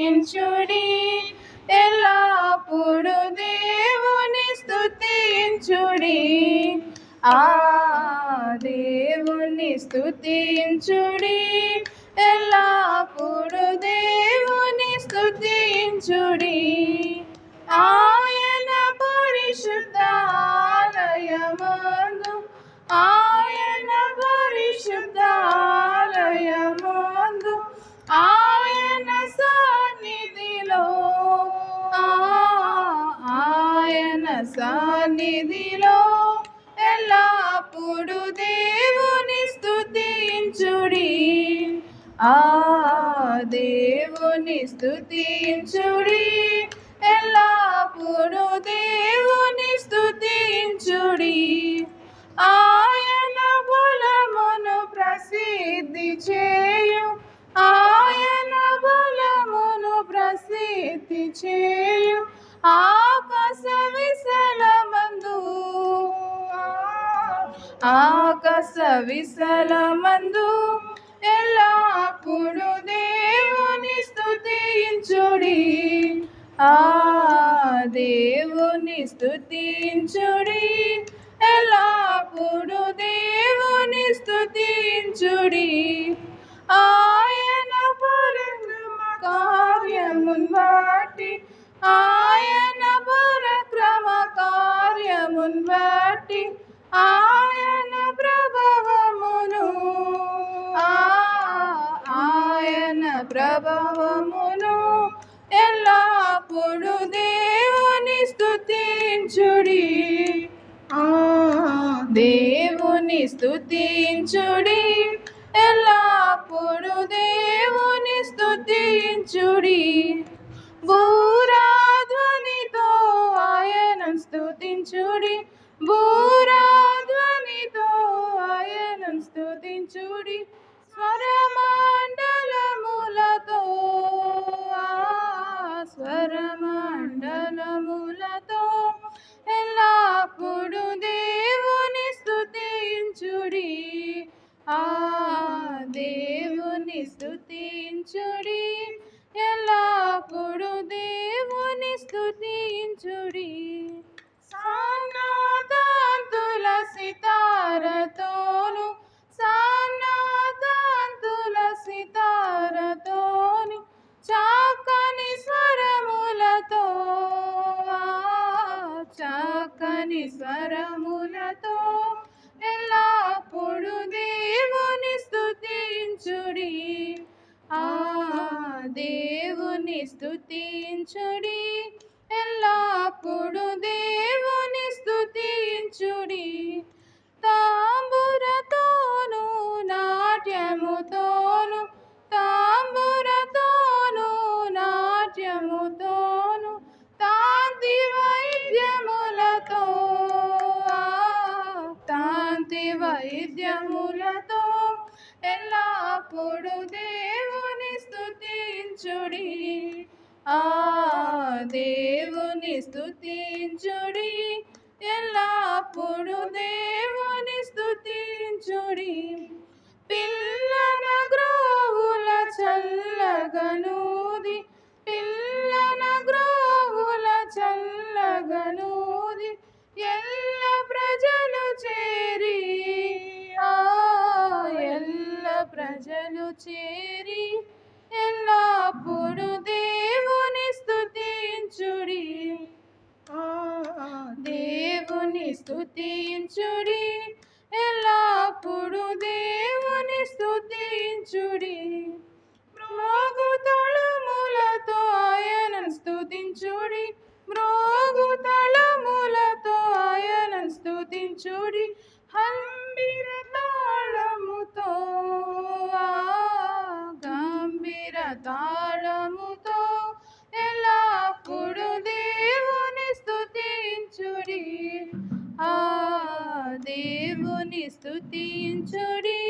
స్తుతించుడి, ఎల్లప్పుడు దేవుని స్తుతించుడి. ఆ దేవుని స్తుతించుడి, ఎల్లప్పుడు దేవుని స్తుతించుడి. ఆయన పరిశుద్ధాలయమందు, ఆయన పరిశుద్ధాలయమందు, ఆయన సన్నిధిలో, ఆయన సన్నిధిలో ఎల్లప్పుడు దేవుని స్తుతించుడి. ఆ దేవుని స్తుతించుడి, ఎల్లప్పుడు దేవుని స్తుతించుడి. ఆయన బలమును ప్రసిద్ధి చేయు, ఆయన బలమును ప్రసిద్ధి చేయు ఆకాశ విశాలమందు, ఆకాశ విశాలమందు ఎల్లప్పుడు దేవుని స్తుతించుడి. ఆ దేవుని స్తుతించుడి, ఎల్లప్పుడు దేవుని స్తుతించుడి. ఆయన పరక్రమ కార్యమున్ బట్టి, ఆయన పరక్రమ కార్యమున్ బట్టి, ఆయన ప్రభావమును, ఆయన ప్రభావమును ఎల్లప్పుడు దేవుని స్తుతించుడి. దేవుని స్తుతించుడి, ఎల్లప్పుడు దేవుని స్తుతించుడి. బూరాధ్వనితో ఆయనను స్తుతించుడి, బూరాధ్వనితో ఆయనను స్తుతించుడి. స్వరమండలములతో, స్వరమండలములతో ఎల్లప్పుడు దేవుని స్తుతించుడి. ఆ దేవుని స్తుతించుడి, ఎల్లప్పుడు దేవుని స్తుతించుడి. సానాదాంతుల సితారతోను, సానాదాంతుల సితారతోను, చక్కని స్వరములతో, చక్కని స్వరములతో ఎల్లప్పుడు దేవుని స్తుతించుడి. ఆ దేవుని స్తుతించుడి, ఎల్లప్పుడు దేవుని స్తుతించుడి. తాంబురతోను నాట్యముతోను, తాంబురతోను నాట్యముతోను, తాంతి వైద్యములతో, తాంతి వైద్యములతో ఎల్లప్పుడు దేవుని స్తుతించుడి. ఆ దేవుని స్తుతించుడి, ఎల్లప్పుడు దేవుని స్తుతించుడి. పిల్లన గ్రోవుల చల్లగనూది, పిల్లన గ్రోవుల చల్లగనూది, ఎల్ల ప్రజలు చేరి, ఎల్ల ప్రజలు చేరి ఎల్లప్పుడు దేవుని స్తుతించుడి. దేవుని స్తుతించుడి, ఎల్లప్పుడు దేవుని స్తుతించుడి. మ్రోగుతాళములతో ఆయనను స్తుతించుడి, మ్రోగుతాళములతో ఆయనను స్తుతించుడి. గంభీర తాళముతో, గంభీర తాళముతో ఎల్లప్పుడు దేవుని స్తుతించుడి. ఆ దేవుని స్తుతించుడి,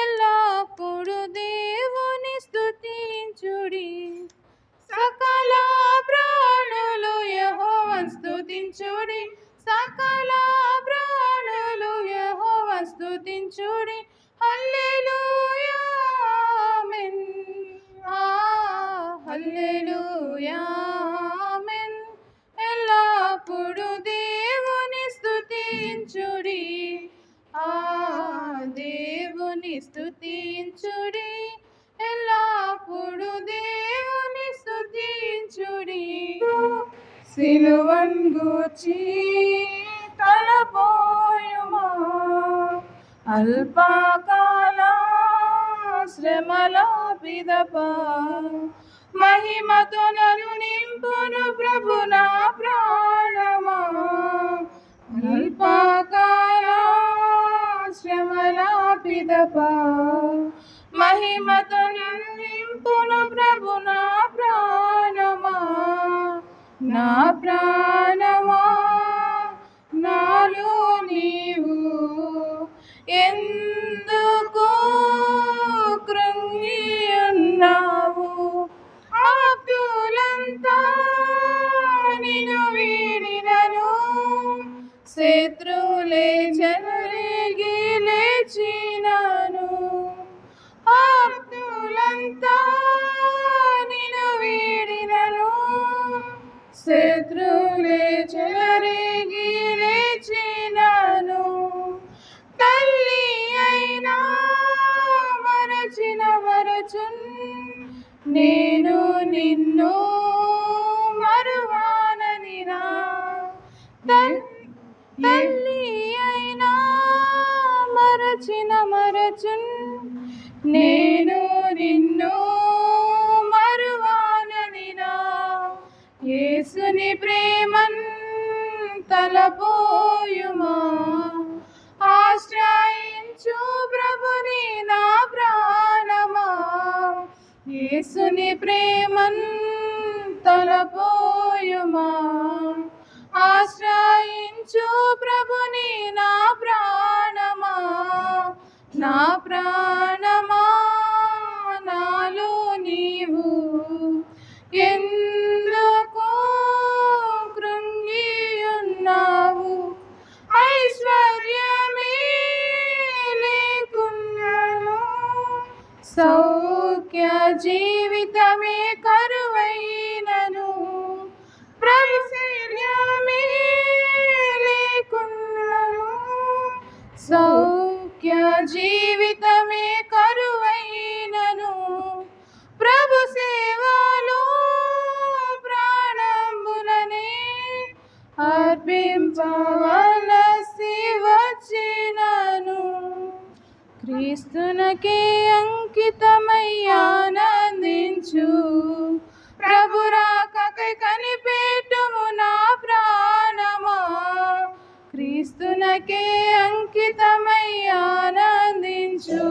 ఎల్లప్పుడు దేవుని స్తుతించుడి. సకల ప్రాణులు యెహోవాను స్తుతించుడి, సకల ప్రాణులు యెహోవాను స్తుతించుడి. హల్లెలూయా ఆమేన్, హల్లెలూయా. హల్లెలూయా ఆమేన్. ఎల్లప్పుడు దేవుని స్తుతించుడి, ఆ దేవుని స్తుతించుడి, ఎల్లప్పుడు దేవుని స్తుతించుడి. సిలువన్ గూర్చి తలపోయుమా, అల్పకాల శ్రమల పిదప మహిమతో నన్ను నింపును ప్రభు నా ప్రాణమా. అల్పకాల శ్రమల పిదప మహిమతో నన్ను నింపును ప్రభు నా ప్రాణమా. నా ప్రాణమా నాలో నీవు ఎందుకు కృంగి ఉన్నావు. ఆప్తులంతా నిన్ను వీడినను, శత్రువులే చెలరేగి లేచినాను. ఆప్తులంతా నిన్ను వీడినను, శత్రువులే చెలరేగి లేచినాను. తల్లి అయినా మరచిన మరచున్, నేను నిన్ను మరువాననినా. తల్లి అయినా మరచిన మరచున్, నేను నిన్ను మరువాననినా. యేసుని ప్రేమన్ తలపోయుమా, ఆశ్రయించు ప్రభుని నా ప్రాణమా. యేసుని ప్రేమన్ తలపోయుమా, ఆశ్రయించు ప్రభుని నా ప్రాణమా. నా ప్రాణమా నాలో నీవు ఎందుకు కృంగి ఉన్నావు. ఐశ్వర్యమే లేకున్నాను, సౌఖ్య జీవితమే కరువైనను. ఐశ్వర్యమే లేకున్నాను, సౌఖ్య జీవితమే కరువైనను. ప్రభు సేవలో ప్రాణంబులనే అర్పింపవలసి వచ్చినను. క్రీస్తునకే అంకితమై ఆనందించు, ప్రభు రాకకై కనిపెట్టుము నా ప్రాణమా. క్రీస్తునకే అంకితమై ఆనందించు,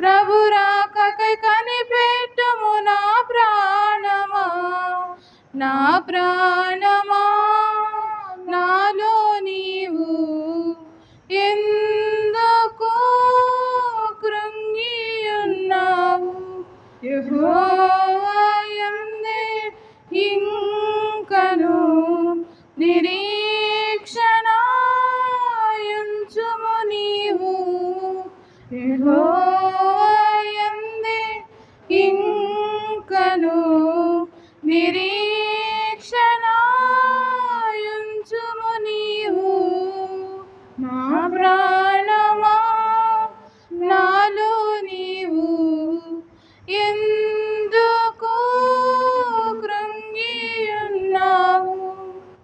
ప్రభు రాకకై కనిపెట్టుము నా ప్రాణమా. నా ప్రాణమా నాలో నీవు ఎందుకు కృంగి ఉన్నావు. యెహోవా యందే ఇంకను నిరీక్షణయుంచుము నీవు. యెహోవా యందే ఇంకను నిరీక్షణ